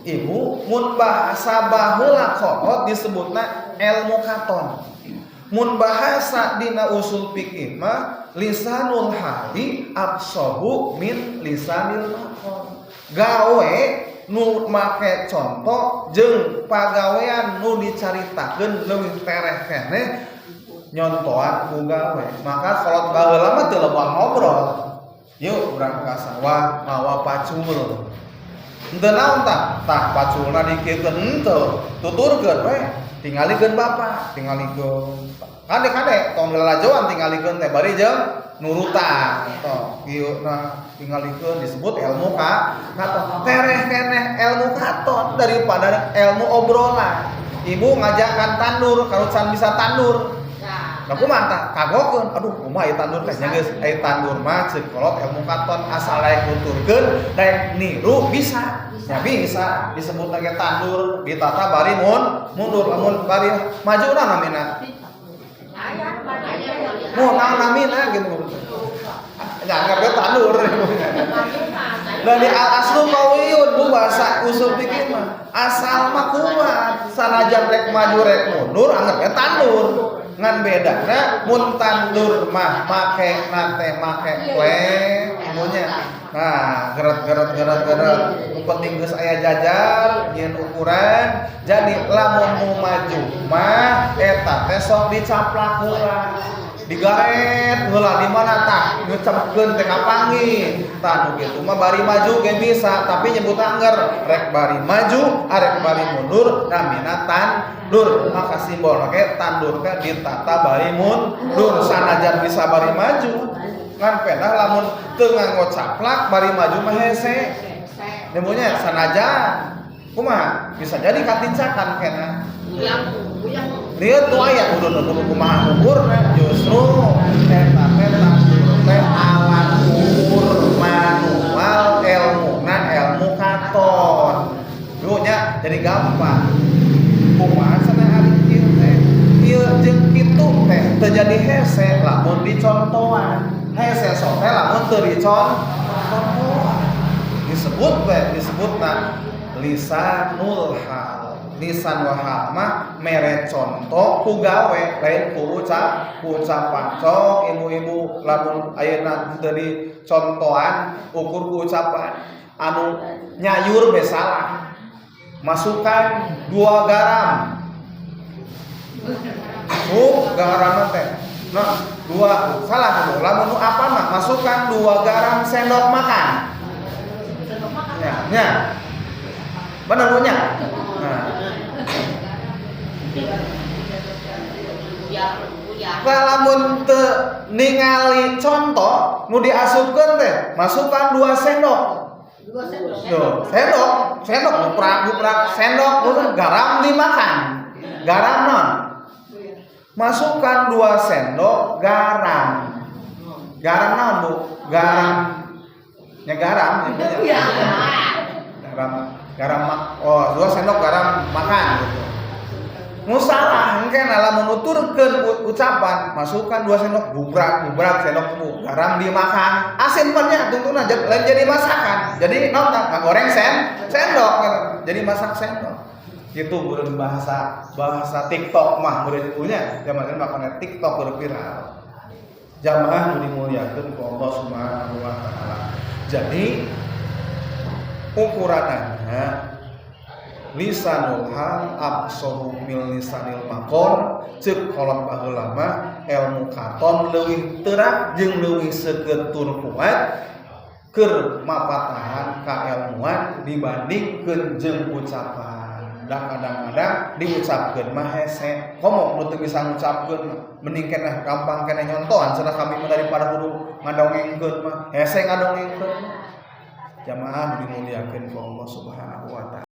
Ibu mun bahasa baheula kolot disebutna ilmu katon. Mun bahasa dina usul fikih mah lisanul hali absahu min lisanil maqal. Gawe nu make contoh jeung pagawean nu dicaritakeun leuwih tereh keneh nyontohan ku gawe. Maka kolot baheula mah teu loba ngobrol. Yuk urang ka sawah mawa pacul. Henteu naon tah? Tah paculna dikeukeun henteu, tuturkeun we. Tingalikeun bapa, tingalikeun. Kade-kade tong lalajoan tingalikeun teh bari jeung nurutan. Toh kieuna tingalikeun disebut ilmu katon. Tereh keneh ilmu katon daripada ilmu obrolan. Ibu ngajakan tandur, karucan bisa tandur. Nah kumaha tah? Kagokeun. Aduh, kumaha ieu tandur teh nya geus? Aya tandur mah ceuk kolot ilmu katon asal laek nuturkeun, daek niru bisa. Ya bisa disebut lagi tandur, ditata bari mundur, lamun bari maju na namina. Mun namina gitu. Enggak ngerti tandur. Dari al-aslu qawiyun bu bahasa usul fikih mah. Asal mah kuat, sanajan rek maju rek mundur anggapnya tandur. Ngan bedana mun tandur mah make nate make kue punya. Nah, gerak penting geus aya jajar nyeun ukuran. Jadi lamun mu maju mah eta teh sok dicaplak heula. Digaret heula di mana tah ngucepkeun teh kapangi. Tah nu kitu mah bari maju ge bisa, tapi nyebut angger rek bari maju, arek bari mundur namina tandur. Maka simbol ge tandur teh ditata bari mundur sanajan bisa bari maju. Kan pedah lamun teu nganggo caplak bari maju mah hese. Demunya sanajan kumaha bisa jadi katincakan keneh. Lihat tuh aya kudu kumaha ukurna justru eta teh alat ukur manual ilmu katon. Dunya jadi gampang. Kumaha cenah ari kieu teh? Ieu jeung kitu teh teu jadi hese lamun dicontohan. Hese sok teh lamun teu dicontohan. Disebutna lisanul hal. Lisan wahal mah mere contoh ku gawe lain ku ucapan. Sok ibu-ibu lamun ayeuna teu dicontohan ukur ku ucapan. Anu nyayur be salah. Masukkan 2 garam. Garam teh. Nah, 2 salah tuh. Lamun apa mah masukkan 2 garam sendok makan. Ya. Benar punya. Nah. Lamun teu ningali contoh nu diasupkeun teh, masukkan 2 sendok. 2 sendok. Sendok guprak sendok garam dimakan. Garam non. Masukkan 2 sendok garam. Garam naon, Bu? Garam. Garam 2 sendok garam makan gitu. Musalah engke lamun nuturkeun ucapan masukkan 2 sendok gubrak sendok bu garam dimakan asin pannya tuntuna lain jadi masakan jadi naon tah goreng sendok jadi masak sendok gitu beureun bahasa TikTok mah beureun punya zaman makana TikTok berviral jamaah nu dimuliakeun ku Allah Subhanahu wa taala. Jadi ukuranana lisanul hal absahu mil lisanil maqal ceuk kolot baheula mah ilmu katon leuwih teurak jeung leuwih seukeut tur kuat keur mapatahan ka ilmuan dibandingkeun jeung ucapan. Da kadang-kadang diucapkeun mah hese komo nu teu bisa ngucapkeun mending keneh gampang keneh nyontohan cenah kami daripada kudu ngadongengkeun mah hese ngadongengkeun. Jamaah dimuliakeun ku Allah Subhanahu wa taala.